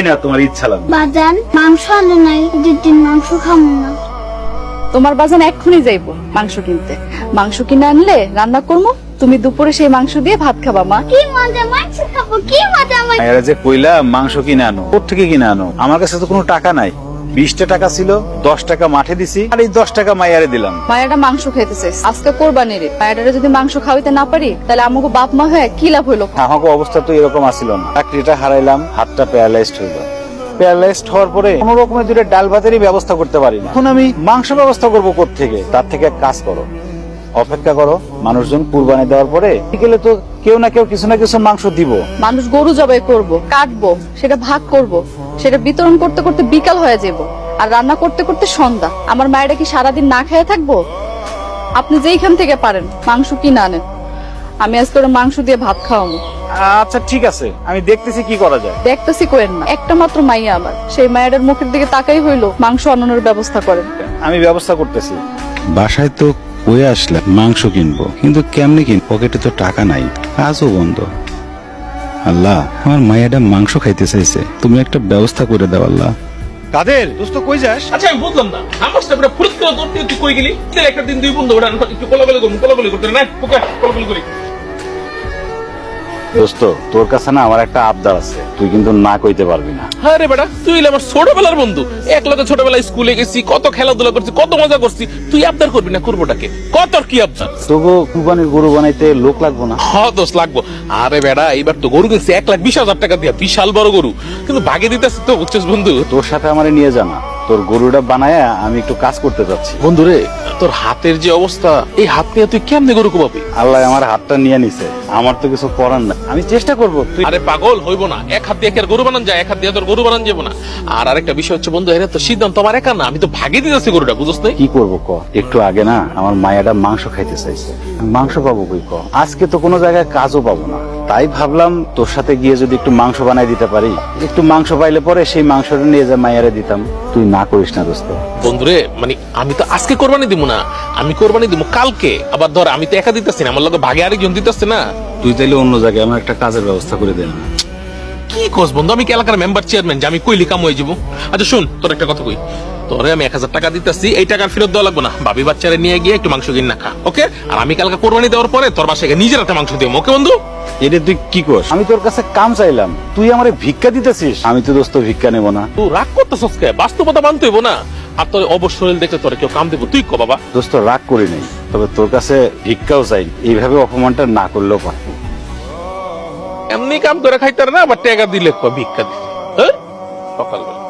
না তোমার ইচ্ছা লাগবে। বাজান মাংস আনে নাই, 2 দিন মাংস খাবো না। তোমার বাজান এক্ষুনি যাইবো মাংস কিনতে। মাংস কিনে আনলে রান্না করবো, তুমি দুপুরে সেই মাংস দিয়ে ভাত খাবা। মা কি মজা, মাংস খাবো, কি মজা। মায়েরা যে কইলা মাংস কিনে আনো, কোত্থেকে কিনে আনো? আমার কাছে তো কোনো টাকা নাই। 20টা টাকা ছিল, 10 টাকা মাঠে দিছি, আর এই 10 টাকা মায়ারে দিলাম। মায়েরা মাংস খাইতে চাইছে, আজকে কোরবানি রে। মায়েরা যদি মাংস খাওয়াইতে না পারি তাহলে আমাকে বাপ মা হয়ে কি লাভ হইলো? আমাকে অবস্থা তো এরকম আসিল না। চাকরিটা হারাইলাম, হাতটা প্যারালাইজড হইল। প্যারালাইজড হওয়ার পরে কোন রকমের দুটো ডাল ভাতেরই ব্যবস্থা করতে পারি না। এখন আমি মাংস ব্যবস্থা করবো কোত্থেকে? তার থেকে এক কাজ করো, অপেক্ষা করো। মানুষজন কুরবানি দেওয়ার পরে বিকেলে তো কেউ না কেউ কিছু না কিছু মাংস দিব। মানুষ গরু জবাই করব, কাটবো, সেটা ভাগ করব, সেটা বিতরণ করতে করতে বিকাল হয়ে যাব, আর রান্না করতে করতে সন্ধ্যা। আমার মায়েরা কি সারাদিন না খেয়ে থাকবো? আপনি যেইখান থেকে পারেন মাংস কিনে আনেন, আমি আজকে ওরা মাংস দিয়ে ভাত খাওয়াবো। আচ্ছা ঠিক আছে, আমি দেখতেছি কি করা যায়। দেখতেছি কোয়েন না, একটা মাত্র মাইয়া আমার, সেই মায়ের মুখের দিকে তাকাই হইলো মাংস আনানোর ব্যবস্থা করেন। আমি ব্যবস্থা করতেছি। বাসায় তো কয়ে আসলাম মাংস কিনবো, কিন্তু কেমনে কিনবো? পকেটে তো টাকা নাই, কাজও বন্ধ। আল্লাহ, আমার মায়েরা মাংস খাইতে চাইছে, তুমি একটা ব্যবস্থা করে দাও আল্লাহ। কাদের দোস্ত কই যাস? আচ্ছা আমি বুঝলাম না, আমার সাথে ফুরত করে তোর তুই কই গেলি? একটা দিন 2 বন্ধু ওটা একটু কোলাকুলি করতে না, কোলাকুলি করি। দোস্ত তোর কাছে না আমার একটা আবদার আছে, তুই কিন্তু না কইতে পারবি না। হ্যাঁ রে বেটা, তুই আমার ছোটবেলার বন্ধু, একলগে ছোটবেলায় স্কুলে গেছি, কত খেলাধুলা করছি, কত মজা করছি। তুই আবদার করবি না? করবোটাকে কত কি আবদার? তবু কুরবানির গরু বানাইতে লোক লাগবো না? হ্যাঁ দোষ লাগবো। আরে বেটা, এবার তো গরু কিনছি 1,20,000 টাকা দিয়া, বিশাল বড় গরু, কিন্তু ভাগে দিতেছি তো, বুঝছিস বন্ধু? তোর সাথে আমারে নিয়ে জানা, তোর গরুটা বানায়া আমি একটু কাজ করতে যাচ্ছি। বন্ধুরে, তোর হাতের যে অবস্থা, এই হাত নিয়ে তুই কেমনে গরু কোপাবি? আল্লাহ আমার হাতটা নিয়ে নিছে, আমার তো কিছু করার নাই। আমি চেষ্টা করবো। তুই আরে পাগল হইব না, এক হাত দিয়ে কি আর গরু বানান যায়? এক হাত দিয়ে তোর গরু বানান যাবো না। আর আরেকটা বিষয় হচ্ছে বন্ধু, এর তো সিদ্ধান্ত আমার একা না, আমি তো ভাগে দিতেছি গরুটা, বুঝছ না? কি করবো ক? একটু আগে না আমার মায়াটা মাংস খাইতে চাইছে, আমি মাংস পাবো কই ক? আজকে তো কোনো জায়গায় কাজও পাবো না, তাই ভাবলাম তোর সাথে গিয়ে যদি একটু মাংস বানাই দিতে পারি, একটু মাংস পাইলে পরে সেই মাংসটা নিয়ে যা মায়ারে দিতাম। তুই না করিস না দোস্ত। বন্ধুরে, মানে আমি তো আজকে কোরবানি দিব না, আমি কোরবানি দিব কালকে। আবার ধর আমি তো একা দিতেছি না, আমার লগে ভাগে আরেকজন দিতেছে না। তুই তাইলে অন্য জায়গায় আমার একটা কাজের ব্যবস্থা করে দে না। কি কস বন্ধু, আমি কি এলাকার মেম্বার চেয়ারম্যান যে আমি কইলি কাম হয়ে যাবো? আচ্ছা শুন, তোর একটা কথা কই, তোরে আমি 1000 টাকা দিতেছি, এই টাকার ফেরত দেওয়া লাগবে না। ভাবি বাচ্চারে নিয়ে গিয়ে একটু মাংস কিনে না খা, ওকে? আর আমি কালকে কোরবানি দেওয়ার পরে তোর বাসায় নিজের হাতে মাংস দিব, ওকে বন্ধু? এটা তুই কি করস? আমি তোর কাছে কাম চাইলাম, তুই আমারে ভিক্ষা দিতেছিস। আমি তো দোস্ত ভিক্ষা নেব না। তুই রাগ করতেছস কে? বাস্তবতা মানতে হইব না। আর তোর অবশ্যই দেখতে তোর কেউ কাম দেবো, তুই ক বাবা। দোস্ত রাগ করি নাই, তবে তোর কাছে ভিক্ষাও চাই। এইভাবে অপমানটা না করলেও পারবো। এমনি কাম করে খাইতার না, আবার টাকা দিলে ভিক্ষা দিতে, হ্যাঁ? সকালবেলা